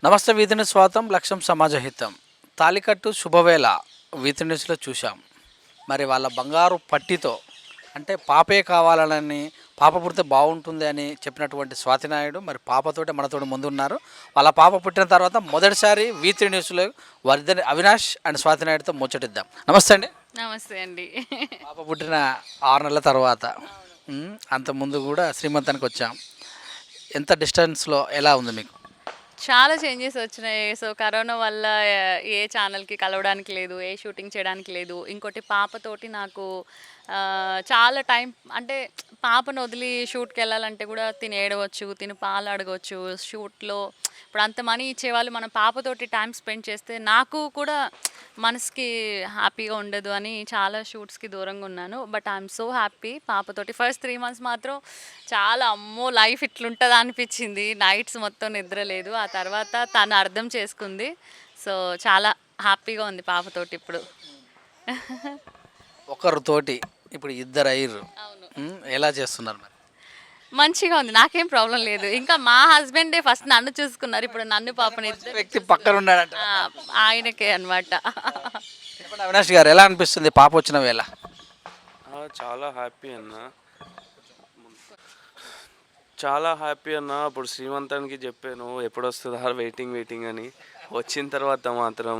నమస్తే వీధి న్యూస్ స్వాగతం. లక్ష్యం సమాజహితం. తాలికట్టు శుభవేళ వీధి న్యూస్లో చూసాం. మరి వాళ్ళ బంగారు పట్టితో అంటే పాపే కావాలని, పాప పుడితే బాగుంటుంది అని చెప్పినటువంటి స్వాతినాయుడు మరి పాపతోటే మనతోటి ముందున్నారు. వాళ్ళ పాప పుట్టిన తర్వాత మొదటిసారి వీధి న్యూస్లో వారిద్దరి అవినాష్ అండ్ స్వాతినాయుడుతో ముచ్చటిద్దాం. నమస్తే అండి. నమస్తే అండి. పాప పుట్టిన 6 నెలల తర్వాత అంత ముందు కూడా శ్రీమంతానికి వచ్చాం. ఎంత డిస్టెన్స్లో ఎలా ఉంది మీకు? చాలా చేంజెస్ వచ్చినాయి. సో కరోనా వల్ల ఏ ఛానల్కి కలవడానికి లేదు, ఏ షూటింగ్ చేయడానికి లేదు. ఇంకోటి పాపతోటి నాకు చాలా టైం అంటే పాపను వదిలి షూట్కి వెళ్ళాలంటే కూడా తిని ఏడవచ్చు, తిని పాలు అడగవచ్చు. షూట్లో ఇప్పుడు అంత మనీ ఇచ్చేవాళ్ళు మనం పాపతోటి టైం స్పెండ్ చేస్తే నాకు కూడా మనసుకి హ్యాపీగా ఉండదు అని చాలా షూట్స్కి దూరంగా ఉన్నాను. బట్ ఐఎమ్ సో హ్యాపీ పాపతోటి. ఫస్ట్ 3 months మాత్రం చాలా అమ్మో లైఫ్ ఇట్లుంటుందా అనిపించింది. నైట్స్ మొత్తం నిద్ర లేదు. ఆ తర్వాత తను అర్థం చేసుకుంది. సో చాలా హ్యాపీగా ఉంది పాపతోటి ఇప్పుడు. ఒకరితోటి ఇప్పుడు ఇద్దరు అయ్యారు. అవును, ఎలా చేస్తున్నారు మరి? మంచిగా ఉంది. నాకేం ప్రాబ్లం లేదు. ఇంకా మా హస్బెండే ఫస్ట్ నన్ను చూసుకున్నారు. ఇప్పుడు నన్ను పాపని వ్యక్తి పక్కన ఉన్నాడట. ఆయనకే అనమాట. చెప్పండి అవినాష్ గారు, ఎలా అనిపిస్తుంది పాప వచ్చిన వేళ? చాలా హ్యాపీ అన్న, చాలా హ్యాపీ అన్న. ఇప్పుడు శ్రీమంతానికి చెప్పాను ఎప్పుడు వస్తుందా వెయిటింగ్ అని. వచ్చిన తర్వాత మాత్రం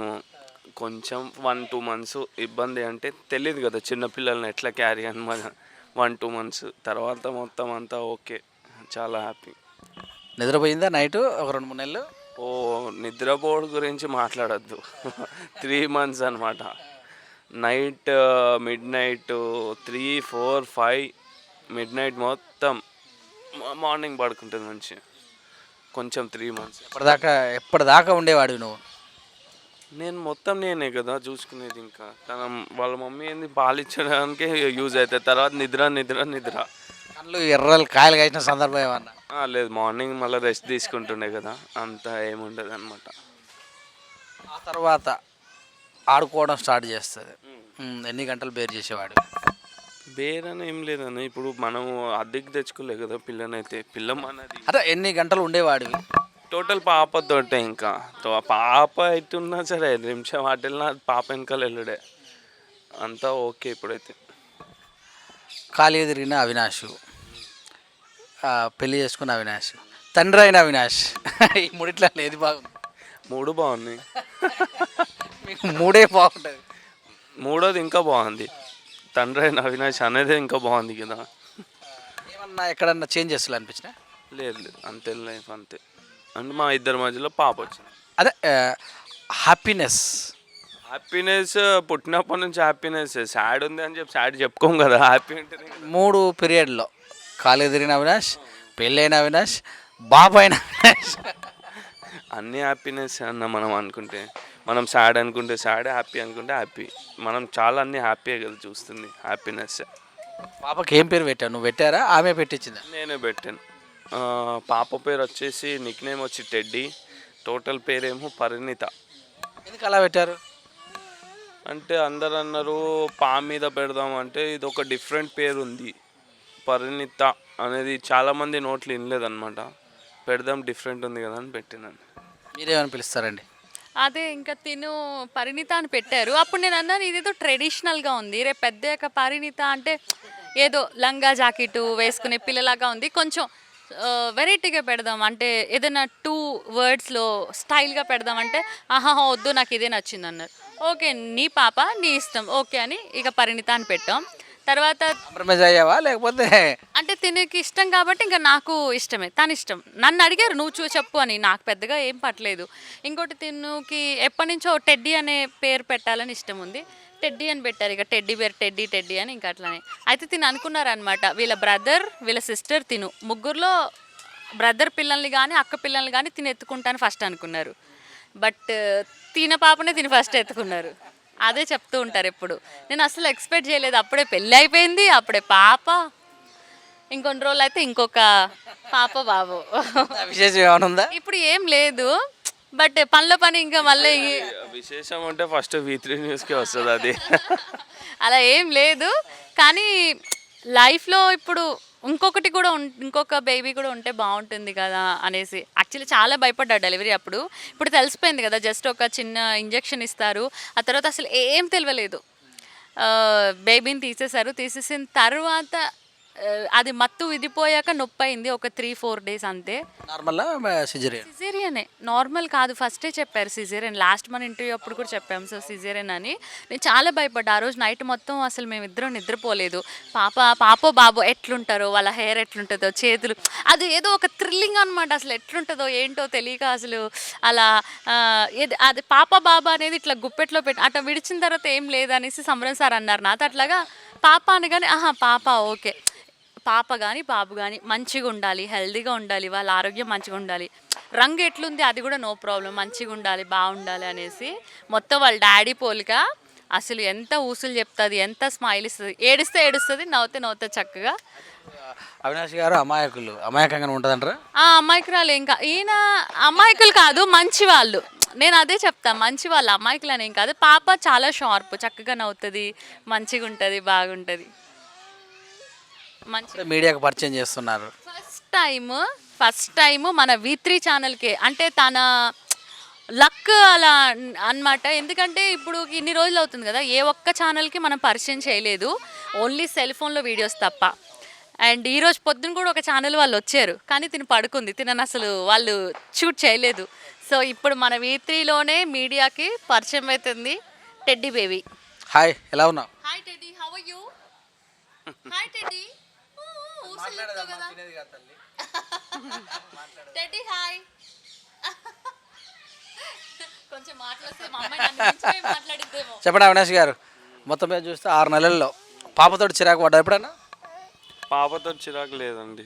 కొంచెం 1-2 months ఇబ్బంది. అంటే తెలియదు కదా చిన్నపిల్లల్ని ఎట్లా క్యారీ అని. మన 1-2 months తర్వాత మొత్తం అంతా ఓకే. చాలా హ్యాపీ. నిద్రపోయిందా నైట్ ఒక 2-3 నెలలు? ఓ నిద్రపోవడం గురించి మాట్లాడద్దు. 3 months అనమాట. నైట్ మిడ్నైట్ 3, 4, 5 మిడ్నైట్ మొత్తం మార్నింగ్ పడుకుంటుంది మంచి. కొంచెం 3 months. ఎప్పటిదాకా ఉండేవాడివి నువ్వు? నేను మొత్తం నేనే కదా చూసుకునేది. ఇంకా తన వాళ్ళ మమ్మీ ఏంది పాలు ఇచ్చడానికే యూజ్ అవుతుంది. తర్వాత నిద్ర. కళ్ళు ఎర్రలు కాయలు కాసిన సందర్భం ఏమన్నా? లేదు, మార్నింగ్ మళ్ళీ రెస్ట్ తీసుకుంటుండే కదా, అంత ఏముండదు అనమాట. ఆ తర్వాత ఆడుకోవడం స్టార్ట్ చేస్తుంది. ఎన్ని గంటలు బేర్ చేసేవాడు? వేరని ఏం లేదని ఇప్పుడు మనము అద్దెకి తెచ్చుకోలే కదా పిల్లనైతే. పిల్ల మనది. అంటే ఎన్ని గంటలు ఉండేవాడివి టోటల్ పాపతోటే. ఇంకా పాప అవుతున్నా సరే 5 నిమిషం వాటిల్లా పాప వెనకాల వెళ్ళడే అంతా ఓకే. ఇప్పుడైతే ఖాళీ తిరిగిన అవినాష్, పెళ్లి చేసుకున్న అవినాష్, తండ్రి అయిన అవినాష్, ఈ మూడిట్లో ఏది బాగుంది? 3 బాగున్నాయి. మీకు 3 బాగుంటుంది. 3వది ఇంకా బాగుంది. తండ్రి అయిన అవినాష్ అనేది ఇంకా బాగుంది కదా. ఏమన్నా ఎక్కడన్నా చేంజ్ చేస్తా అనిపించిన? లేదు, అంతే లైఫ్ అంతే. అంటే మా ఇద్దరి మధ్యలో పాప వచ్చింది. అదే హ్యాపీనెస్ పుట్టినప్పటి నుంచి హ్యాపీనెస్. సాడ్ ఉంది అని చెప్పి సాడ్ చెప్పుకోం కదా. హ్యాపీ ఉంటుంది. 3 పీరియడ్లో ఖాళీ తిరిగిన అవినాష్, పెళ్ళైన అవినాష్, బాబు అయిన అవినాష్, అన్నీ హ్యాపీనెస్ అన్న. మనం అనుకుంటే మనం సాడ్ అనుకుంటే సాడ్, హ్యాపీ అనుకుంటే హ్యాపీ. మనం చాలా అన్నీ హ్యాపీగా కదా చూస్తుంది. హ్యాపీనెస్. పాపకి ఏం పేరు పెట్టావు? నువ్వు పెట్టారా ఆమె పెట్టించిందా? నేనే పెట్టాను. పాప పేరు వచ్చేసి నిక్నేమ్ వచ్చి టెడ్డీ, టోటల్ పేరేమో పరిణిత. ఎందుకు అలా పెట్టారు? అంటే అందరు అన్నారు పా మీద పెడదాం అంటే ఇది ఒక డిఫరెంట్ పేరు ఉంది. పరిణిత అనేది చాలామంది నోట్లు వినలేదన్నమాట. పెడదాం డిఫరెంట్ ఉంది కదా అని పెట్టినాను. మీరేమని పిలుస్తారండి? అదే ఇంకా తిను పరిణిత అని పెట్టారు. అప్పుడు నేను అన్నాను ఇదేదో ట్రెడిషనల్గా ఉంది. రేపు పెద్ద పరిణిత అంటే ఏదో లంగా జాకెట్ వేసుకునే పిల్లలాగా ఉంది. కొంచెం వెరైటీగా పెడదాం అంటే ఏదైనా 2 wordsలో స్టైల్గా పెడదాం అంటే ఆహా వద్దు నాకు ఇదే నచ్చింది అన్నారు. ఓకే నీ పాప నీ ఇష్టం ఓకే అని ఇక పరిణిత అని పెట్టాం. తర్వాత కాంప్రమైజ్ అయ్యావా లేకపోతే? అంటే తినకి ఇష్టం కాబట్టి ఇంకా నాకు ఇష్టమే, తన ఇష్టం. నన్ను అడిగారు నువ్వు చెప్పు అని. నాకు పెద్దగా ఏం పట్టలేదు. ఇంకోటి తినుకి ఎప్పటి నుంచో టెడ్డీ అనే పేరు పెట్టాలని ఇష్టం ఉంది. టెడ్డీ అని పెట్టారు. ఇక టెడ్డీ పేరు టెడ్డీ అని ఇంకా అట్లానే. అయితే తిను అనుకున్నారనమాట వీళ్ళ బ్రదర్ వీళ్ళ సిస్టర్ తిను ముగ్గురులో బ్రదర్ పిల్లల్ని కానీ అక్క పిల్లల్ని కానీ తిని ఎత్తుకుంటాను ఫస్ట్ అనుకున్నారు. బట్ తిన పాపనే తిని ఫస్ట్ ఎత్తుకున్నారు. అదే చెప్తూ ఉంటారు ఎప్పుడు. నేను అసలు ఎక్స్పెక్ట్ చేయలేదు. అప్పుడే పెళ్ళి అయిపోయింది, అప్పుడే పాప, ఇంకొన్ని రోజులు అయితే ఇంకొక పాప బాబు. విశేషం ఏమైనా ఉందా? ఇప్పుడు ఏం లేదు. బట్ పనిలో పని ఇంకా మళ్ళీ విశేషం అంటే ఫస్ట్ V3 న్యూస్కే వస్తుంది అది. అలా ఏం లేదు. కానీ లైఫ్లో ఇప్పుడు ఇంకొకటి కూడా ఇంకొక బేబీ కూడా ఉంటే బాగుంటుంది కదా అనేసి యాక్చువల్లీ చాలా భయపడ్డా డెలివరీ అప్పుడు. ఇప్పుడు తెలిసిపోయింది కదా, జస్ట్ ఒక చిన్న ఇంజెక్షన్ ఇస్తారు, ఆ తర్వాత అసలు ఏం తెలియలేదు. బేబీని తీసేసిన తర్వాత అది మత్తు విడిపోయాక నొప్పి అయింది ఒక 3-4 డేస్ అంతే. నార్మల్లా సిజేరియన్? సిజేరియనే, నార్మల్ కాదు. ఫస్టే చెప్పారు సిజేరియన్, లాస్ట్ మన ఇంటర్వ్యూ అప్పుడు కూడా చెప్పాము సో సిజేరియన్ అని. నేను చాలా భయపడ్డా ఆ రోజు నైట్ మొత్తం, అసలు మేమిద్దరం నిద్రపోలేదు. పాపో బాబో ఎట్లుంటారో, వాళ్ళ హెయిర్ ఎట్లుంటుందో, చేతులు, అది ఏదో ఒక థ్రిల్లింగ్ అనమాట. అసలు ఎట్లుంటుందో ఏంటో తెలియక అసలు అలా అది పాప బాబా అనేది ఇట్లా గుప్పెట్లో పెట్టి అట్లా విడిచిన తర్వాత ఏం లేదనేసి సమరం సార్ అన్నారు నాతో. అట్లాగా పాప అనగానే పాప ఓకే, పాప కానీ బాబు కానీ మంచిగా ఉండాలి, హెల్దీగా ఉండాలి, వాళ్ళ ఆరోగ్యం మంచిగా ఉండాలి, రంగు ఎట్లుంది అది కూడా నో ప్రాబ్లం, మంచిగా ఉండాలి, బాగుండాలి అనేసి మొత్తం వాళ్ళ డాడీ పోలిక. అసలు ఎంత ఊసులు చెప్తుంది, ఎంత స్మైల్ ఇస్తుంది, ఏడుస్తే ఏడుస్తుంది, నవ్వుతే చక్కగా. అవినాష్ గారు అమాయకంగా ఉంటుందంటారా? అమాయకురాలు ఇంకా, ఈయన అమాయకులు కాదు మంచి వాళ్ళు. నేను అదే చెప్తాను, మంచి వాళ్ళు, అమాయకులు అనేం కాదు. పాప చాలా షార్ప్, చక్కగా నవ్వుతుంది, మంచిగా ఉంటుంది, బాగుంటుంది. మంచి మీడియాకు పరిచయం చేస్తున్నారు. ఫస్ట్ టైము మన V3 ఛానల్కే, అంటే తన లక్ అలా అన్నమాట. ఎందుకంటే ఇప్పుడు ఇన్ని రోజులు అవుతుంది కదా, ఏ ఒక్క ఛానల్కి మనం పరిచయం చేయలేదు, ఓన్లీ సెల్ ఫోన్లో వీడియోస్ తప్ప. అండ్ ఈరోజు పొద్దున కూడా ఒక ఛానల్ వాళ్ళు వచ్చారు, కానీ తిని పడుకుంది, తినని అసలు వాళ్ళు షూట్ చేయలేదు. సో ఇప్పుడు మన V3లోనే మీడియాకి పరిచయం అవుతుంది టెడ్డీ బేబీ. హాయ్, ఎలా ఉన్నావు? Hi teddy, how are you? Hi teddy. Teddy hi. కొంచెం మాట్లాడితే మా అమ్మాయి నన్ను మించిపోయి మాట్లాడిద్దేమో. చెప్పండి అవినాష్ గారు, మొత్తం మీద చూస్తే 6 నెలల్లో పాపతోటి చిరాకు పడ్డా ఎప్పుడైనా? పాపతో చిరాకు లేదండి,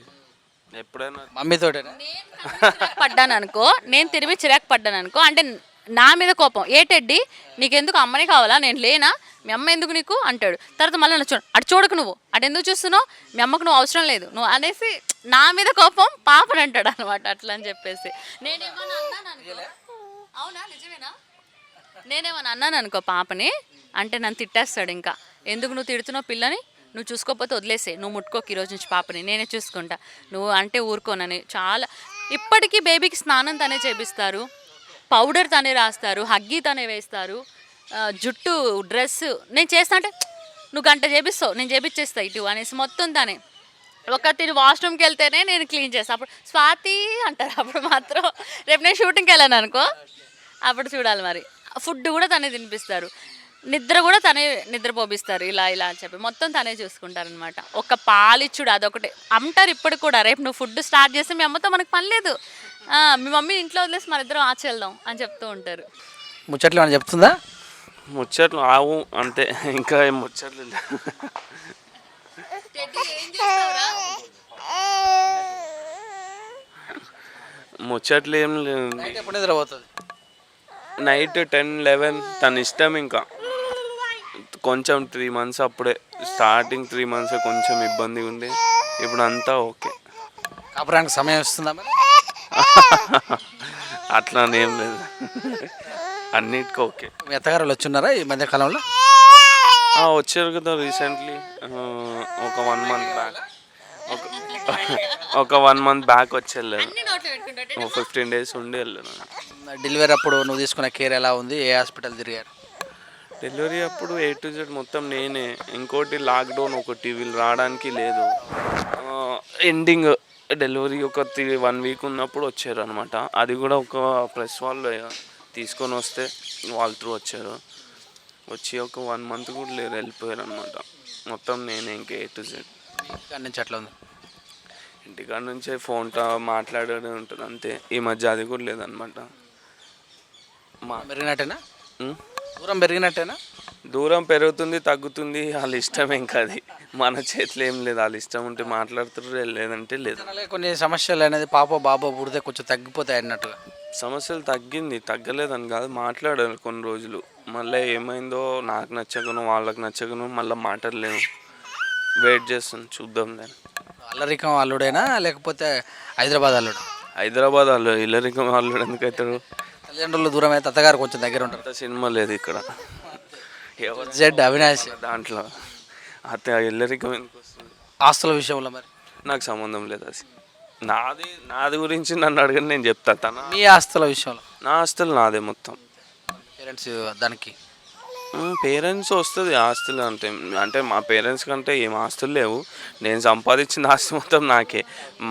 ఎప్పుడైనా మమ్మీతోటేనా? నేను తిరిగి చిరాకు పడ్డాను అనుకో, అంటే నా మీద కోపం, ఏ టెడ్డీ నీకెందుకు, అమ్మని కావాలా, నేను లేనా, మీ అమ్మ ఎందుకు నీకు అంటాడు. తర్వాత మళ్ళీ నన్ను అటు చూడకు, నువ్వు అటు ఎందుకు చూస్తున్నావు, మీ అమ్మకు నువ్వు అవసరం లేదు నువ్వు అనేసి నా మీద కోపం పాపని అంటాడు అనమాట. అట్లా అని చెప్పేసి నేనేమన్నా అన్నాను అనుకో, అవునా నిజమేనా, నేనేమన్నా అన్నాను అనుకో పాపని అంటే నన్ను తిట్టేస్తాడు. ఇంకా ఎందుకు నువ్వు తిడుతున్నావు పిల్లని, నువ్వు చూసుకోకపోతే వదిలేసే, నువ్వు ముట్టుకోకు ఈరోజు నుంచి పాపని, నేనే చూసుకుంటా, నువ్వు అంటే ఊరుకోనని. చాలా ఇప్పటికీ బేబీకి స్నానం తనే చేపిస్తారు, పౌడర్ తనే రాస్తారు, హగ్గీ తనే వేస్తారు, జుట్టు డ్రెస్ నేను చేస్తా అంటే నువ్వు గంట చేపిస్తావు, నేను చేపించేస్తా ఇటు అనేసి మొత్తం తనే. తిని వాష్రూమ్కి వెళ్తేనే నేను క్లీన్ చేస్తాను. అప్పుడు స్వాతి అంటారు, అప్పుడు మాత్రం. రేపు నేను షూటింగ్కి వెళ్ళాను అనుకో, అప్పుడు చూడాలి మరి. ఫుడ్ కూడా తనే తినిపిస్తారు, నిద్ర కూడా తనే నిద్రపోపిస్తారు, ఇలా అని చెప్పి మొత్తం తనే చూసుకుంటారనమాట. ఒక పాలిచ్చుడు అదొకటి అంటారు ఇప్పుడు కూడా, రేపు నువ్వు ఫుడ్ స్టార్ట్ చేస్తే మీ అమ్మతో మనకు పని లేదు, మీ మమ్మీ ఇంట్లో వదిలేసి మన ఇద్దరం ఆచి వెళ్దాం అని చెప్తూ ఉంటారు. ముచ్చట్లు ఏమైనా చెప్తుందా? ముచ్చట్లు ఆవు అంతే, ఇంకా ఏం ముచ్చట్లు ముచ్చట్లు ఏం లేదు. ఎప్పుడు నిద్రపోతుంది? నైట్ 10-11 తన ఇష్టం. ఇంకా కొంచెం 3 months అప్పుడే స్టార్టింగ్ 3 months కొంచెం ఇబ్బంది ఉంది, ఇప్పుడు అంతా ఓకే. కాపురానికి సమయం వస్తుందా మరి? అట్లానేం లేదు, అన్నిటికీ ఓకే. మీ అత్తగారు వచ్చున్నారా ఈ మధ్య కాలంలో? వచ్చారు కదా రీసెంట్లీ, ఒక 1 month బ్యాక్, ఒక 1 month బ్యాక్ వచ్చి వెళ్ళారు, 15 days ఉండి వెళ్ళాను. డెలివరీ అప్పుడు నువ్వు తీసుకున్న కేర్ ఎలా ఉంది, ఏ హాస్పిటల్ తిరిగారు? డెలివరీ అప్పుడు A to Z మొత్తం నేనే. ఇంకోటి లాక్డౌన్ ఒకటి, వీళ్ళు రావడానికి లేదు. ఎండింగ్ డెలివరీ ఒక 1 week ఉన్నప్పుడు వచ్చారు అనమాట. అది కూడా ఒక ప్రెస్ వాళ్ళు తీసుకొని వస్తే వాళ్ళ త్రూ వచ్చారు. వచ్చి ఒక 1 month కూడా లేరు, వెళ్ళిపోయారు అనమాట. మొత్తం నేనే ఇంకా A to Z. ఇంటికాడ నుంచి అట్లా ఉంది? ఇంటికాడ నుంచే ఫోన్తో మాట్లాడేది ఉంటుంది అంతే. ఈ మధ్య అది కూడా లేదనమాట. పెరిగినట్టేనా? దూరం పెరిగినట్టేనా? దూరం పెరుగుతుంది, తగ్గుతుంది, వాళ్ళ ఇష్టం. ఇంకా అది మన చేతిలో ఏం లేదు, వాళ్ళ ఇష్టం ఉంటే మాట్లాడుతున్నారు, లేదంటే లేదు. కొన్ని సమస్యలు అనేది పాప బాబా పుడితే కొంచెం తగ్గిపోతాయి అన్నట్టుగా. సమస్యలు తగ్గలేదని కాదు, మాట్లాడాలి కొన్ని రోజులు. మళ్ళీ ఏమైందో నాకు నచ్చకను వాళ్ళకి నచ్చకను మళ్ళీ మాట్లాడలేము. వెయిట్ చేస్తాను, చూద్దాం. దాన్ని అల్లరికం అల్లుడైనా లేకపోతే హైదరాబాద్ అల్లుడు? హైదరాబాద్ అల్లుడు. ఇల్లరికం అల్లుడు ఎందుకు అవుతారు? తల్లిదండ్రులు దూరం అయితే అత్తగారు కొంచెం దగ్గర ఉంటారు. సినిమా లేదు ఇక్కడ, జెడ్ అవినాష్ దాంట్లో అత్త ఇల్లరికం ఎందుకు వస్తుంది? ఆస్తుల విషయంలో మరి నాకు సంబంధం లేదు అది. నాది గురించి నన్ను అడగని నేను చెప్తా. మీ ఆస్తుల విషయంలో నా ఆస్తులు నాదే మొత్తం. పేరెంట్స్ దానికి పేరెంట్స్ వస్తుంది ఆస్తులు అంటే, అంటే మా పేరెంట్స్ కంటే ఏం ఆస్తులు లేవు. నేను సంపాదించిన ఆస్తి మొత్తం నాకే.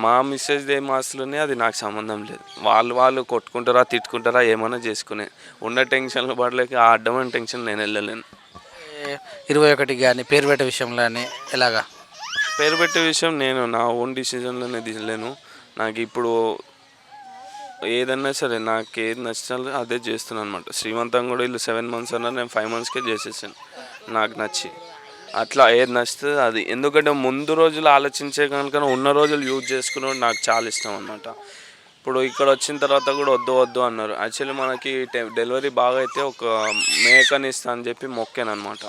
మా మిస్సెస్ది ఏం ఆస్తులు ఉన్నాయి అది నాకు సంబంధం లేదు. వాళ్ళు కొట్టుకుంటారా తిట్టుకుంటారా ఏమైనా చేసుకునే. ఉన్న టెన్షన్లు పడలేక ఆ అడ్డమైన టెన్షన్ నేను వెళ్ళలేను. 21 కానీ పేరు పెట్టే విషయంలో కానీ ఎలాగా? పేరు పెట్టే విషయం నేను నా ఓన్ డిసిజన్లోనే తీయలేను. నాకు ఇప్పుడు ఏదన్నా సరే నాకు ఏది నచ్చాలో అదే చేస్తున్నాను అనమాట. శ్రీమంతం కూడా వీళ్ళు 7 months అన్నారు, నేను 5 monthsకే చేసేసాను నాకు నచ్చి. అట్లా ఏది నచ్చితే అది. ఎందుకంటే ముందు రోజులు ఆలోచించే కనుక ఉన్న రోజులు యూజ్ చేసుకునేవాడు నాకు చాలా ఇష్టం అనమాట. ఇప్పుడు ఇక్కడ వచ్చిన తర్వాత కూడా వద్దు అన్నారు. యాక్చువల్లీ మనకి డెలివరీ బాగా అయితే ఒక మేకని ఇస్తా అని చెప్పి మొక్కాను అనమాట.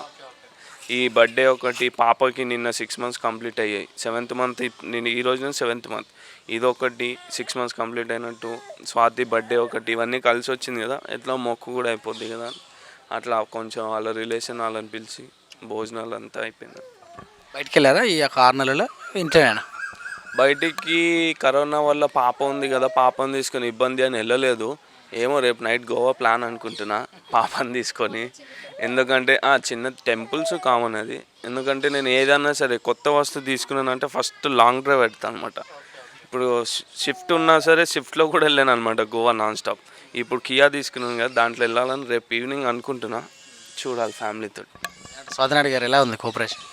ఈ బర్త్డే ఒకటి, పాపకి నిన్న 6 months కంప్లీట్ అయ్యాయి. 7th month నేను ఈ రోజున 7th month, ఇదొకటి 6 months కంప్లీట్ అయినట్టు, స్వాతి బర్త్డే ఒకటి, ఇవన్నీ కలిసి వచ్చింది కదా, ఎట్లా మొక్కు కూడా అయిపోద్ది కదా. అట్లా కొంచెం వాళ్ళ రిలేషన్ వాళ్ళని పిలిచి భోజనాలు అంతా అయిపోయింది. బయటికి వెళ్ళారా ఈ యొక్క 6 నెలలు? ఇంట్లోనేనా? బయటికి కరోనా వల్ల పాప ఉంది కదా, పాపని తీసుకొని ఇబ్బంది అని వెళ్ళలేదు. ఏమో రేపు నైట్ గోవా ప్లాన్ అనుకుంటున్నా పాపని తీసుకొని. ఎందుకంటే చిన్న టెంపుల్స్ కామన్ అది. ఎందుకంటే నేను ఏదన్నా సరే కొత్త వస్తువు తీసుకున్నానంటే ఫస్ట్ లాంగ్ డ్రైవ్ పెడతాను అనమాట. ఇప్పుడు షిఫ్ట్ ఉన్నా సరే షిఫ్ట్లో కూడా వెళ్ళాను అనమాట గోవా నాన్ స్టాప్. ఇప్పుడు కియా తీసుకున్నాను కదా, దాంట్లో వెళ్ళాలని రేపు ఈవినింగ్ అనుకుంటున్నా. చూడాలి ఫ్యామిలీతో. స్వాతినాయుడు గారు ఎలా ఉంది కోఆపరేషన్?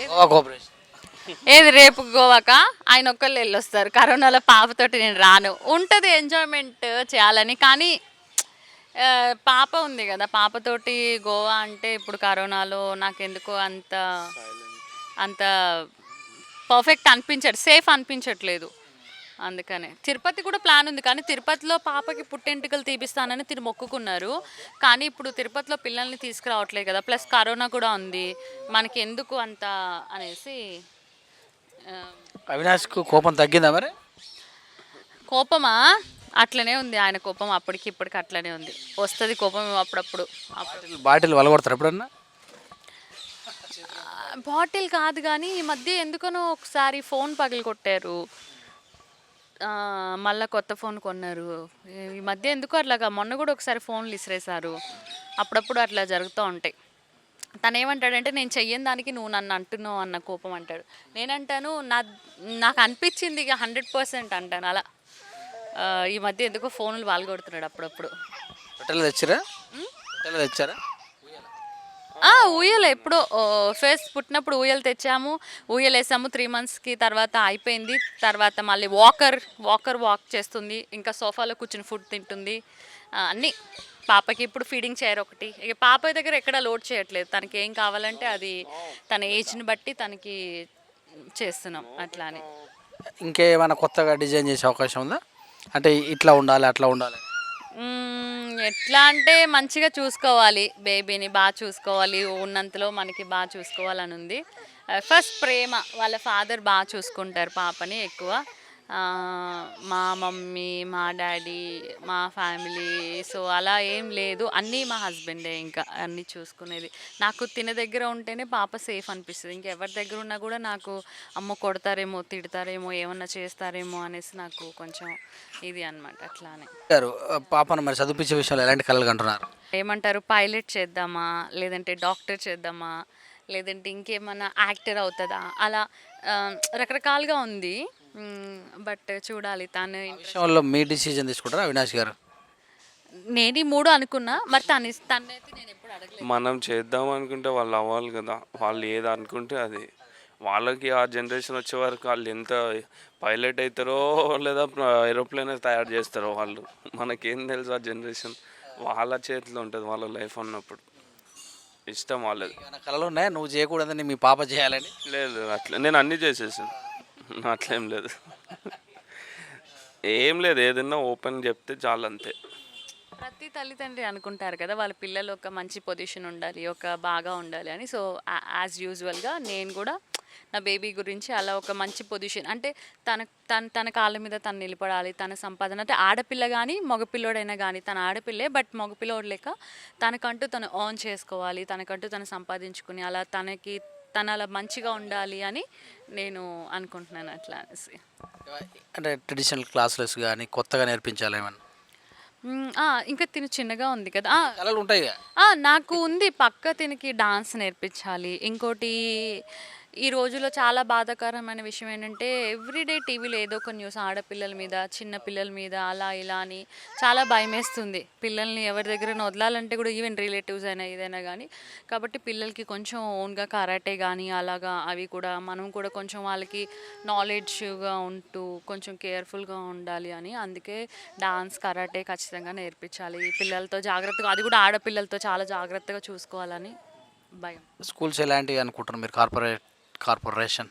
గోవా కోఆపరేషన్ ఏది రేపు గోవాకా? ఆయన ఒక్కళ్ళు వెళ్ళొస్తారు. కరోనాలో పాపతోటి నేను రాను. ఉంటుంది ఎంజాయ్మెంట్ చేయాలని, కానీ పాప ఉంది కదా, పాపతోటి గోవా అంటే ఇప్పుడు కరోనాలో నాకెందుకో అంత అంత పర్ఫెక్ట్ అనిపించదు, సేఫ్ అనిపించట్లేదు. అందుకనే తిరుపతి కూడా ప్లాన్ ఉంది, కానీ తిరుపతిలో పాపకి పుట్టెంటుకలు తీపిస్తానని మొక్కుకున్నారు. కానీ ఇప్పుడు తిరుపతిలో పిల్లల్ని తీసుకురావట్లేదు కదా, ప్లస్ కరోనా కూడా ఉంది, మనకి ఎందుకు అంత అనేసి. అవినాష్కు కోపం తగ్గిందా మరి? కోపమా? అట్లనే ఉంది ఆయన కోపం, అప్పటికి ఇప్పటికి అట్లనే ఉంది. వస్తుంది కోపం అప్పుడప్పుడు. బాటిల్ వలగొడతారు ఎప్పుడన్నా? బాటిల్ కాదు, కానీ ఈ మధ్య ఎందుకనో ఒకసారి ఫోన్ పగిలి కొట్టారు, మళ్ళీ కొత్త ఫోన్ కొన్నారు. ఈ మధ్య ఎందుకో అట్లాగా, మొన్న కూడా ఒకసారి ఫోన్లు ఇసిరేశారు. అప్పుడప్పుడు అట్లా జరుగుతూ ఉంటాయి. తను ఏమంటాడంటే, నేను చెయ్యని దానికి నువ్వు నన్ను అంటున్నావు అన్న కోపం అంటాడు. నేనంటాను నాకు అనిపించింది ఇక 100% అంటాను అలా. ఈ మధ్య ఎందుకో ఫోన్లు పాల్గొడుతున్నాడు అప్పుడప్పుడు. పెట్టెలు తెచ్చారా? పెట్టెలు తెచ్చారా? ఊయలు ఎప్పుడో ఫేస్ పుట్టినప్పుడు ఊయలు తెచ్చాము, ఊయలు వేసాము. 3 monthsకి తర్వాత అయిపోయింది. తర్వాత మళ్ళీ వాక్ చేస్తుంది, ఇంకా సోఫాలో కూర్చుని ఫుడ్ తింటుంది, అన్నీ. పాపకి ఇప్పుడు ఫీడింగ్ చైర్ ఒకటి. ఇక పాప దగ్గర ఎక్కడ లోడ్ చేయట్లేదు, తనకి ఏం కావాలంటే అది తన ఏజ్ని బట్టి తనకి చేస్తున్నాం అట్లానే. ఇంకేమైనా కొత్తగా డిజైన్ చేసే అవకాశం ఉందా? అంటే ఇట్లా ఉండాలి అట్లా ఉండాలి? ఎట్లా అంటే మంచిగా చూసుకోవాలి, బేబీని బాగా చూసుకోవాలి, ఉన్నంతలో మనకి బాగా చూసుకోవాలని ఉంది. ఫస్ట్ ప్రేమ, వాళ్ళ ఫాదర్ బాగా చూసుకుంటారు పాపని ఎక్కువ. మా మమ్మీ, మా డాడీ, మా ఫ్యామిలీ, సో అలా ఏం లేదు, అన్నీ మా హస్బెండే ఇంకా అన్నీ చూసుకునేది. నాకు తిన దగ్గర ఉంటేనే పాప సేఫ్ అనిపిస్తుంది. ఇంకెవరి దగ్గర ఉన్నా కూడా నాకు అమ్మ కొడతారేమో, తిడతారేమో, ఏమన్నా చేస్తారేమో అనేసి నాకు కొంచెం ఇది అనమాట. అట్లానే గారు పాపను మరి చదివించే విషయంలో ఎలాంటి కలలు కంటున్నారు? ఏమంటారు, పైలట్ చేద్దామా, లేదంటే డాక్టర్ చేద్దామా, లేదంటే ఇంకేమన్నా యాక్టర్ అవుతుందా, అలా రకరకాలుగా ఉంది. బట్ చూడాలి తను విషయంలో మీ డిసిజన్ తీసుకుంటారా అవినాష్ గారు? నేను ఈ 3 అనుకున్నా, మరి తనైతే నేను ఎప్పుడు అడగలేదు. మనం చేద్దాం అనుకుంటే వాళ్ళు అవ్వాలి కదా. వాళ్ళు ఏది అనుకుంటే అది. వాళ్ళకి ఆ జనరేషన్ వచ్చే వరకు వాళ్ళు ఎంత పైలట్ అవుతారో లేదా ఏరోప్లేన్ తయారు చేస్తారో వాళ్ళు. మనకేం తెలుసు ఆ జనరేషన్. వాళ్ళ చేతిలో ఉంటుంది వాళ్ళ లైఫ్ అన్నప్పుడు. ఇష్టం వాళ్ళది. కళలు ఉన్నాయా నువ్వు చేయకూడదని మీ పాప చేయాలని? లేదు, అట్లా నేను అన్నీ చేసేసాను, అట్లేం లేదు. ఏం లేదు, ఏదన్నా ఓపెన్ చెప్తే చాలు అంతే. ప్రతి తల్లిదండ్రి అనుకుంటారు కదా, వాళ్ళ పిల్లలు ఒక మంచి పొజిషన్ ఉండాలి, ఒక బాగా ఉండాలి అని. సో యాజ్ యూజువల్గా నేను కూడా నా బేబీ గురించి అలా ఒక మంచి పొజిషన్, అంటే తన కాళ్ళ మీద తను నిలబడాలి, తన సంపాదన, అంటే ఆడపిల్ల కానీ మగపిల్లోడైనా కానీ, తన ఆడపిల్లే బట్ మగపిల్లోడు లేక తనకంటూ తను ఆన్ చేసుకోవాలి, తనకంటూ తను సంపాదించుకుని అలా తను అలా మంచిగా ఉండాలి అని నేను అనుకుంటున్నాను అట్లా అనేసి. అంటే ట్రెడిషనల్ క్లాసెస్ కానీ కొత్తగా నేర్పించాలి ఏమన్నా ఇంకా తిను చిన్నగా ఉంది కదా. కళలు ఉంటాయి కదా. నాకు ఉంది పక్క తినకి డాన్స్ నేర్పించాలి. ఇంకోటి ఈ రోజుల్లో చాలా బాధాకరమైన విషయం ఏంటంటే ఎవ్రీడే టీవీలో ఏదో ఒక న్యూస్ ఆడపిల్లల మీద, చిన్న పిల్లల మీద అలా ఇలా అని చాలా భయమేస్తుంది. పిల్లల్ని ఎవరి దగ్గరైనా వదలాలంటే కూడా ఈవెన్ రిలేటివ్స్ అయినా ఏదైనా కానీ. కాబట్టి పిల్లలకి కొంచెం ఓన్గా కరాటే కానీ అలాగా అవి కూడా మనం కూడా కొంచెం వాళ్ళకి నాలెడ్జ్గా ఉంటూ కొంచెం కేర్ఫుల్గా ఉండాలి అని. అందుకే డాన్స్ కరాటే ఖచ్చితంగా నేర్పించాలి పిల్లలతో జాగ్రత్తగా, అది కూడా ఆడపిల్లలతో చాలా జాగ్రత్తగా చూసుకోవాలని భయం. స్కూల్స్ ఎలాంటివి అనుకుంటున్నారు మీరు? కార్పొరేషన్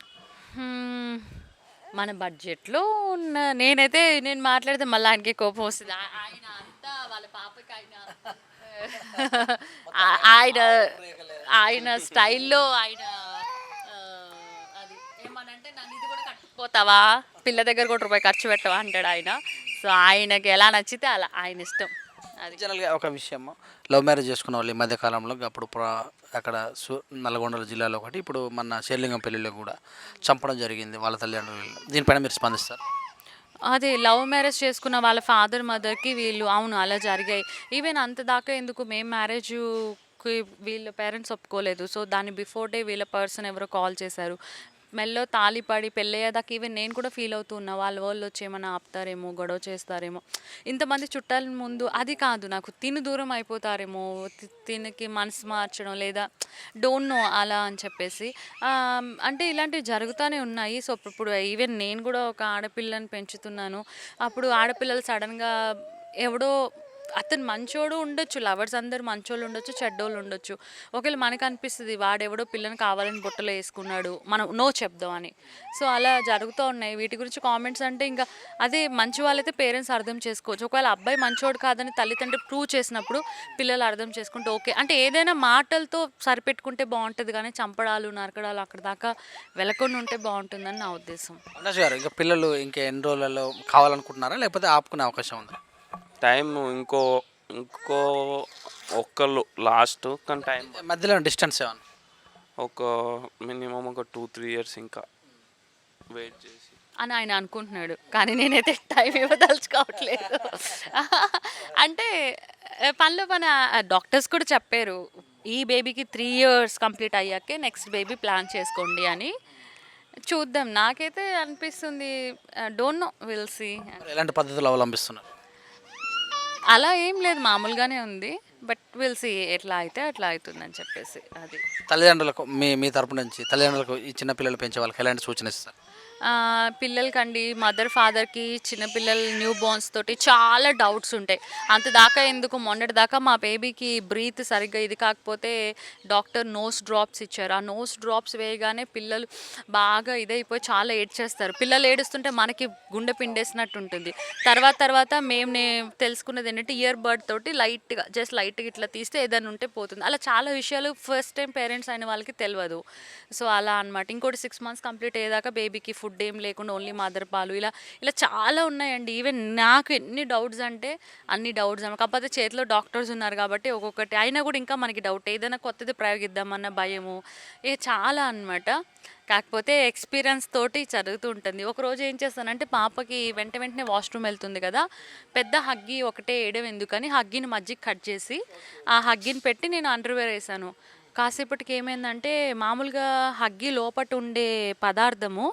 మన బడ్జెట్లో ఉన్న నేను మాట్లాడితే మళ్ళీ ఆయనకి కోపం వస్తుంది. ఆయన అంతా వాళ్ళ పాపకి ఆయన ఆయన స్టైల్లో ఆయన అది ఏమనంటే నన్ను ఇది కూడా కట్టుకుపోతావా, పిల్ల దగ్గర కూడా రూపాయి ఖర్చు పెట్టవా అంటాడు ఆయన. సో ఆయనకి ఎలా నచ్చితే అలా ఆయన ఇష్టం. అది జనరల్గా ఒక విషయం, లవ్ మ్యారేజ్ చేసుకున్న వాళ్ళు ఈ మధ్యకాలంలో అప్పుడు అక్కడ నల్గొండ జిల్లాలో ఒకటి, ఇప్పుడు మన శేర్లింగం పెళ్లిలో కూడా చంపడం జరిగింది వాళ్ళ తల్లిదండ్రులు. దీనిపైన మీరు స్పందిస్తారు? అదే లవ్ మ్యారేజ్ చేసుకున్న వాళ్ళ ఫాదర్ మదర్కి వీళ్ళు అవును అలా జరిగాయి. ఈవెన్ అంత దాకా ఎందుకు, మేము మ్యారేజ్కి వీళ్ళ పేరెంట్స్ ఒప్పుకోలేదు. సో దాని బిఫోర్ డే వీళ్ళ పర్సన్ ఎవరో కాల్ చేశారు. మెల్లో తాళి పడి పెళ్ళయ్యేదాకా ఈవెన్ నేను కూడా ఫీల్ అవుతూ ఉన్నా, వాళ్ళు వచ్చి ఏమైనా ఆపుతారేమో, గొడవ చేస్తారేమో, ఇంతమంది చుట్టాల ముందు. అది కాదు, నాకు తిను దూరం అయిపోతారేమో, తినకి మనసు మార్చడం లేదా డోంట్ నో అలా అని చెప్పేసి అంటే ఇలాంటివి జరుగుతూనే ఉన్నాయి. సో ఇప్పుడు ఈవెన్ నేను కూడా ఒక ఆడపిల్లని పెంచుతున్నాను. అప్పుడు ఆడపిల్లలు సడన్గా ఎవడో, అతను మంచోడు ఉండొచ్చు, లవర్స్ అందరు మంచోళ్ళు ఉండొచ్చు, చెడ్డోళ్ళు ఉండొచ్చు. ఒకవేళ మనకు అనిపిస్తుంది వాడెవడో పిల్లని కావాలని బుట్టలో వేసుకున్నాడు, మనం నో చెప్దాం అని. సో అలా జరుగుతూ ఉన్నాయి. వీటి గురించి కామెంట్స్ అంటే ఇంకా అదే మంచి వాళ్ళైతే పేరెంట్స్ అర్థం చేసుకోవచ్చు. ఒకవేళ అబ్బాయి మంచోడు కాదని తల్లిదండ్రులు ప్రూవ్ చేసినప్పుడు పిల్లలు అర్థం చేసుకుంటే ఓకే. అంటే ఏదైనా మాటలతో సరిపెట్టుకుంటే బాగుంటుంది, కానీ చంపడాలు నరకడాలు అక్కడ దాకా వెళ్ళకుండా ఉంటే బాగుంటుందని నా ఉద్దేశం. అవినాష్ గారు, ఇంకా పిల్లలు ఇంకా ఎన్ని రోజులలో కావాలనుకుంటున్నారా, లేకపోతే ఆపుకునే అవకాశం ఉందా? టైం ఇంకో ఒక్కళ్ళు లాస్ట్, కానీ టైం మధ్యలో డిస్టెన్స్ ఏమన్నా? ఒక మినిమం ఒక 2-3 ఇయర్స్ ఇంకా వెయిట్ చేసి అని ఆయన అనుకుంటున్నాడు, కానీ నేనైతే టైం ఇవ్వదలుచుకోవట్లేదు. అంటే పనిలో పని డాక్టర్స్ కూడా చెప్పారు, ఈ బేబీకి 3 ఇయర్స్ కంప్లీట్ అయ్యాకే నెక్స్ట్ బేబీ ప్లాన్ చేసుకోండి అని. చూద్దాం, నాకైతే అనిపిస్తుంది, డోంట్ నో, విల్ సీ. ఎలాంటి పద్ధతులు అవలంబిస్తున్నారు? అలా ఏం లేదు, మామూలుగానే ఉంది. బట్ విల్ సీ, ఎట్లా అయితే అట్లా అవుతుందని చెప్పేసి. అది తల్లిదండ్రులకు మీ తరపు నుంచి తల్లిదండ్రులకు ఈ చిన్న పిల్లలు పెంచే వాళ్ళకి ఎలాంటి సూచన ఇస్తారు? పిల్లలకండి, మదర్ ఫాదర్కి చిన్నపిల్లలు న్యూ బోర్న్స్ తోటి చాలా డౌట్స్ ఉంటాయి. అంత దాకా ఎందుకు, మొన్నటి దాకా మా బేబీకి బ్రీత్ సరిగ్గా ఇది కాకపోతే డాక్టర్ నోస్ డ్రాప్స్ ఇచ్చారు. ఆ నోస్ డ్రాప్స్ వేయగానే పిల్లలు బాగా ఇదైపోయి చాలా ఏడ్చేస్తారు. పిల్లలు ఏడుస్తుంటే మనకి గుండె పిండేసినట్టు ఉంటుంది. తర్వాత మేము తెలుసుకున్నది ఏంటంటే ఇయర్ బడ్ తోటి లైట్గా ఇట్లా తీస్తే ఏదైనా ఉంటే పోతుంది. అలా చాలా విషయాలు ఫస్ట్ టైం పేరెంట్స్ అయిన వాళ్ళకి తెలియదు. సో అలా అనమాట. ఇంకోటి 6 months కంప్లీట్ అయ్యేదాకా బేబీకి ఫుడ్ ఏం లేకుండా ఓన్లీ మదర్ పాలు, ఇలా చాలా ఉన్నాయండి. ఈవెన్ నాకు ఎన్ని డౌట్స్ అంటే అన్ని డౌట్స్ అన్నమాట. కాకపోతే చేతిలో డాక్టర్స్ ఉన్నారు కాబట్టి ఒక్కొక్కటి అయినా కూడా ఇంకా మనకి డౌట్, ఏదైనా కొత్తది ప్రయోగిద్దామన్న భయము చాలా అనమాట. కాకపోతే ఎక్స్పీరియన్స్ తోటి జరుగుతూ ఉంటుంది. ఒకరోజు ఏం చేస్తానంటే పాపకి వెంటనే వాష్రూమ్ వెళ్తుంది కదా, పెద్ద హగ్గీ ఒకటే వేయడం ఎందుకని హగ్గీని మధ్యకి కట్ చేసి ఆ హగ్గీని పెట్టి నేను అండర్వేర్ వేసాను. కాసేపటికి ఏమైందంటే మామూలుగా హగ్గీ లోపట ఉండే పదార్థము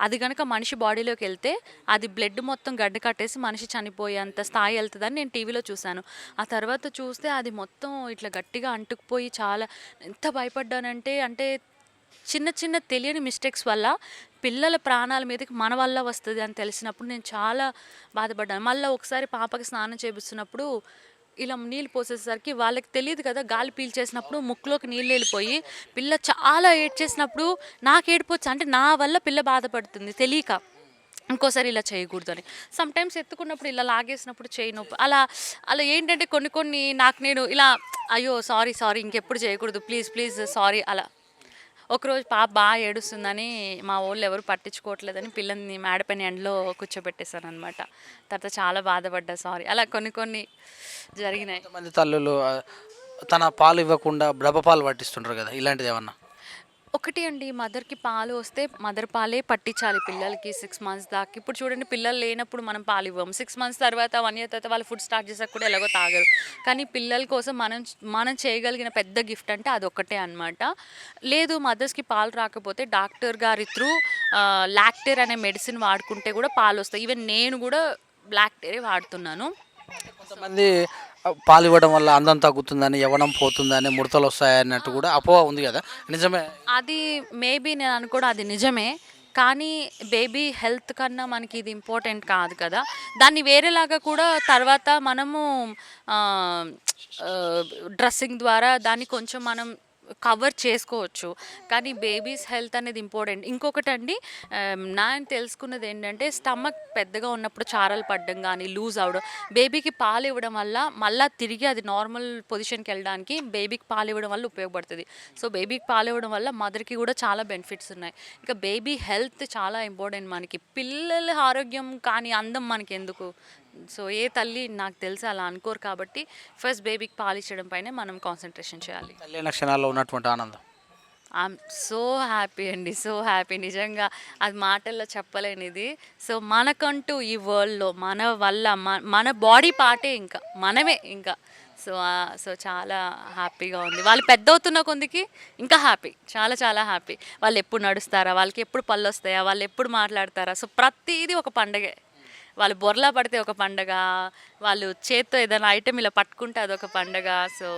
అది కనుక మనిషి బాడీలోకి వెళ్తే అది బ్లడ్ మొత్తం గడ్డ కట్టేసి మనిషి చనిపోయేంత స్థాయి వెళ్తుందని నేను టీవీలో చూశాను. ఆ తర్వాత చూస్తే అది మొత్తం ఇట్లా గట్టిగా అంటుకుపోయి చాలా ఎంత భయపడ్డానంటే, అంటే చిన్న తెలియని మిస్టేక్స్ వల్ల పిల్లల ప్రాణాల మీదకి మన వల్ల వస్తుంది అని తెలిసినప్పుడు నేను చాలా బాధపడ్డాను. మళ్ళీ ఒకసారి పాపకి స్నానం చేపిస్తున్నప్పుడు ఇలా నీళ్ళు పోసేసరికి వాళ్ళకి తెలియదు కదా, గాలి పీల్చేసినప్పుడు ముక్కులోకి నీళ్ళు వెళ్ళిపోయి పిల్ల చాలా ఏడ్చేసినప్పుడు నాకు ఏడిపోవచ్చు, అంటే నా వల్ల పిల్ల బాధపడుతుంది తెలియక. ఇంకోసారి ఇలా చేయకూడదు అని సమ్టైమ్స్ ఎత్తుకున్నప్పుడు ఇలా లాగేసినప్పుడు చేయి నొప్పి అలా ఏంటంటే కొన్ని నాకు నేను ఇలా అయ్యో సారీ ఇంకెప్పుడు చేయకూడదు, ప్లీజ్ సారీ అలా. ఒకరోజు పాప బాగా ఏడుస్తుందని మా వాళ్ళు ఎవరు పట్టించుకోవట్లేదని పిల్లల్ని మేడపైన ఎండలో కూర్చోబెట్టేశాను అనమాట. తర్వాత చాలా బాధపడ్డా, సారీ. అలా కొన్ని జరిగినాయి. కొంతమంది తల్లులు తన పాలు ఇవ్వకుండా డబ్బ పాలు పట్టిస్తుంటారు కదా, ఇలాంటిది ఏమన్నా? ఒకటి అండి, మదర్‌కి పాలు వస్తే మదర్ పాలే పట్టించాలి పిల్లలకి 6 మంత్స్ దాకా. ఇప్పుడు చూడండి, పిల్లలు లేనప్పుడు మనం పాలివ్వం. 6 మంత్స్ తర్వాత, 1 ఇయర్ తర్వాత వాళ్ళు ఫుడ్ స్టార్ట్ చేసాక కూడా ఎలాగో తాగరు. కానీ పిల్లల కోసం మనం చేయగలిగిన పెద్ద గిఫ్ట్ అంటే అదొక్కటే అనమాట. లేదు మదర్స్‌కి పాలు రాకపోతే డాక్టర్ గారి త్రూ లాక్టేర్ అనే మెడిసిన్ వాడుకుంటే కూడా పాలొస్తాయి. ఈవెన్ నేను కూడా లాక్టేరే వాడుతున్నాను. కొంతమంది పాలు ఇవ్వడం వల్ల అందం తగ్గుతుందని, యవ్వనం పోతుందని, ముడతలు వస్తాయన్నట్టు కూడా అపోహ ఉంది కదా, నిజమే? అది మేబీ నేను అనుకోవడం అది నిజమే. కానీ బేబీ హెల్త్ కన్నా మనకి ఇది ఇంపార్టెంట్ కాదు కదా. దాన్ని వేరేలాగా కూడా తర్వాత మనము డ్రెస్సింగ్ ద్వారా దాన్ని కొంచెం మనం కవర్ చేసుకోవచ్చు. కానీ బేబీస్ హెల్త్ అనేది ఇంపార్టెంట్. ఇంకొకటండి, నేను తెలుసుకున్నది ఏంటంటే, స్టమక్ పెద్దగా ఉన్నప్పుడు చారలు పడడం కానీ లూజ్ అవ్వడం, బేబీకి పాలు ఇవ్వడం వల్ల మళ్ళీ తిరిగి అది నార్మల్ పొజిషన్కి వెళ్ళడానికి బేబీకి పాలు ఇవ్వడం వల్ల ఉపయోగపడుతుంది. సో బేబీకి పాలు ఇవ్వడం వల్ల మదర్కి కూడా చాలా బెనిఫిట్స్ ఉన్నాయి. ఇంకా బేబీ హెల్త్ చాలా ఇంపార్టెంట్ మనకి. పిల్లల ఆరోగ్యం కానీ అందం మనకి ఎందుకు? సో ఏ తల్లి నాకు తెలిసి అలా అనుకోరు. కాబట్టి ఫస్ట్ బేబీకి పాలు ఇచ్చడం పైనే మనం కాన్సన్ట్రేషన్ చేయాలి. తల్లిన క్షణాల్లో ఉన్నటువంటి ఆనందం. ఐఎమ్ సో హ్యాపీ అండి, సో హ్యాపీ నిజంగా. అది మాటల్లో చెప్పలేనిది. సో మనకంటూ ఈ వరల్డ్లో మన వల్ల మన బాడీ పార్టే ఇంకా మనమే ఇంకా. సో చాలా హ్యాపీగా ఉంది. వాళ్ళు పెద్ద అవుతున్న కొందికి ఇంకా హ్యాపీ, చాలా చాలా హ్యాపీ. వాళ్ళు ఎప్పుడు నడుస్తారా, వాళ్ళకి ఎప్పుడు పళ్ళు వస్తాయా, వాళ్ళు ఎప్పుడు మాట్లాడతారా, సో ప్రతిదీ ఒక పండగే. వాళ్ళు బొర్లా పడితే ఒక పండగ, వాళ్ళు చేత్తో ఏదైనా ఐటెం ఇలా పట్టుకుంటే అదొక పండగ. సో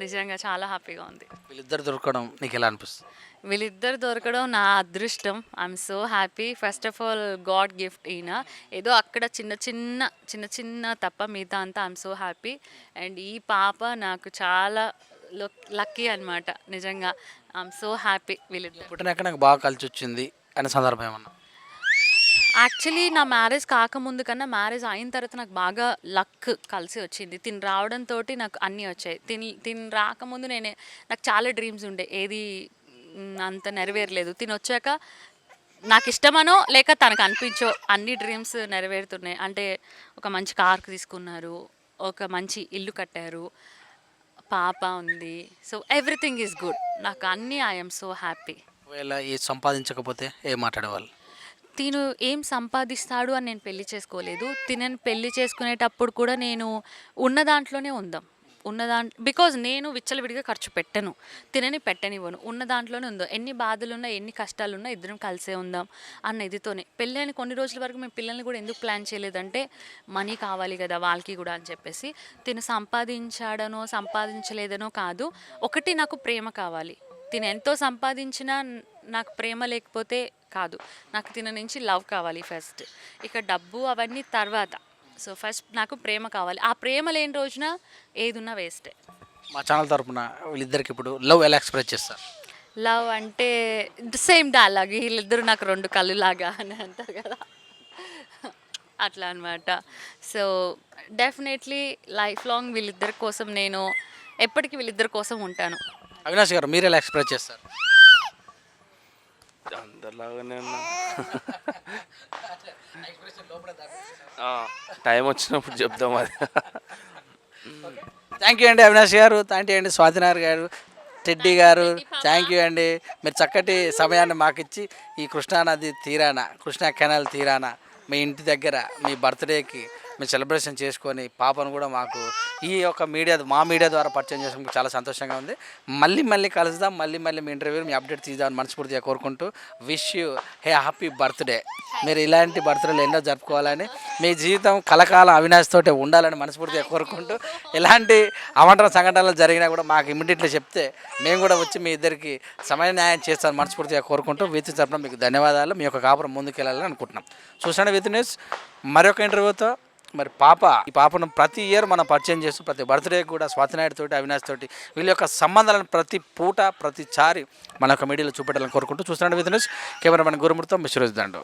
నిజంగా చాలా హ్యాపీగా ఉంది. వీళ్ళిద్దరు దొరకడం నీకు ఎలా అనిపిస్తుంది? వీళ్ళిద్దరు దొరకడం నా అదృష్టం. I'm so happy. First of all God gift ఈయన. ఏదో అక్కడ చిన్న తప్ప మిగతా అంతా ఐఎమ్ సో హ్యాపీ. అండ్ ఈ పాప నాకు చాలా లక్కీ అనమాట నిజంగా. I'm so happy. వీళ్ళిద్దరు పుట్టినాక నాకు బాగా కలిసి వచ్చింది అనే సందర్భం ఏమన్నా? యాక్చువల్లీ నా మ్యారేజ్ కాకముందు కన్నా మ్యారేజ్ అయిన తర్వాత నాకు బాగా లక్ కలిసి వచ్చింది. తిని రావడంతో నాకు అన్నీ వచ్చాయి. తిని రాకముందు నాకు చాలా డ్రీమ్స్ ఉండే, ఏది అంత నెరవేరలేదు. తిని వచ్చాక నాకు ఇష్టమనో లేక తనకు అనిపించో అన్ని డ్రీమ్స్ నెరవేరుతున్నాయి. అంటే ఒక మంచి కార్ తీసుకున్నారు, ఒక మంచి ఇల్లు కట్టారు, పాప ఉంది. So everything is good. నాకు అన్నీ ఐఎమ్ సో హ్యాపీ. ఒకవేళ ఏ సంపాదించకపోతే ఏం మాట్లాడేవాళ్ళు? తిను ఏం సంపాదిస్తాడు అని నేను పెళ్లి చేసుకోలేదు. తినని పెళ్లి చేసుకునేటప్పుడు కూడా నేను ఉన్న దాంట్లోనే ఉందాం. బికాజ్ నేను విచ్చలవిడిగా ఖర్చు పెట్టను, తినని పెట్టనివ్వను. ఉన్న దాంట్లోనే ఉందాం. ఎన్ని బాధలున్నా ఎన్ని కష్టాలున్నా ఇద్దరం కలిసే ఉందాం అన్న ఇదితోనే పెళ్ళి అయిన కొన్ని రోజుల వరకు మేము పిల్లల్ని కూడా ఎందుకు ప్లాన్ చేయలేదంటే, మనీ కావాలి కదా వాళ్ళకి కూడా అని చెప్పేసి. తిను సంపాదించాడనో సంపాదించలేదనో కాదు, ఒకటి నాకు ప్రేమ కావాలి. తిను ఎంతో సంపాదించినా నాకు ప్రేమ లేకపోతే కాదు, నాకు తిన నుంచి లవ్ కావాలి ఫస్ట్. ఇక డబ్బు అవన్నీ తర్వాత. సో ఫస్ట్ నాకు ప్రేమ కావాలి. ఆ ప్రేమ లేని రోజున ఏదున్నా వేస్టే. మా ఛానల్ తరపున వీళ్ళిద్దరికి ఇప్పుడు లవ్ ఎలా ఎక్స్ప్రెస్ చేస్తారు? లవ్ అంటే సేమ్ డైలాగ్, వీళ్ళిద్దరూ నాకు 2 కళ్ళు లాగా అని అంటారు కదా, అట్లా అనమాట. సో డెఫినెట్లీ లైఫ్ లాంగ్ వీళ్ళిద్దరి కోసం నేను ఎప్పటికీ వీళ్ళిద్దరి కోసం ఉంటాను. అవినాష్ గారు మీరు ఎలా ఎక్స్ప్రెస్ చేస్తారు? అందరిలాగానే ఉన్నా. టైం వచ్చినప్పుడు చెప్దాం అది. థ్యాంక్ యూ అండి అవినాష్ గారు, థ్యాంక్ యూ అండి స్వాతినార్ గారు, టెడ్డీ గారు, థ్యాంక్ యూ అండి. మీరు చక్కటి సమయాన్ని మాకు ఇచ్చి ఈ కృష్ణానది తీరాన, కృష్ణా కెనాల్ తీరాన మీ ఇంటి దగ్గర మీ బర్త్డేకి మేము సెలబ్రేషన్ చేసుకొని పాపను కూడా మాకు ఈ యొక్క మా మీడియా ద్వారా పరిచయం చేసుకోవడానికి చాలా సంతోషంగా ఉంది. మళ్ళీ కలుద్దాం, మళ్ళీ మీ ఇంటర్వ్యూ మీ అప్డేట్ తీద్దామని మనస్ఫూర్తిగా కోరుకుంటూ విష్ యూ హ్యాపీ బర్త్డే. మీరు ఇలాంటి బర్త్డేలు ఎన్నో జరుపుకోవాలని, మీ జీవితం కలకాలం అవినాష్ తోటే ఉండాలని మనస్ఫూర్తిగా కోరుకుంటూ, ఎలాంటి అవాంతర సంఘటనలు జరిగినా కూడా మాకు ఇమ్మీడియట్లీ చెప్తే మేము కూడా వచ్చి మీ ఇద్దరికి సమయ న్యాయం చేస్తాను మనస్ఫూర్తిగా కోరుకుంటూ వీతి తరపున మీకు ధన్యవాదాలు. మీ యొక్క కాపురం ముందుకు వెళ్ళాలని అనుకుంటున్నాం. చూసాను విత్ న్యూస్ మరొక ఇంటర్వ్యూతో. మరి ఈ పాపను ప్రతి ఇయర్ మనం పరిచయం చేస్తూ ప్రతి బర్త్డే కూడా స్వాతినాయుడు తోటి అవినాష్ తోటి వీళ్ళ యొక్క సంబంధాలను ప్రతి పూట ప్రతిసారి మన యొక్క మీడియాలో చూపెట్టాలని కోరుకుంటూ చూస్తున్నాడు విత్ న్యూస్. Cameraman గురుమూర్తం, మిశ్రోజ్ Dandu.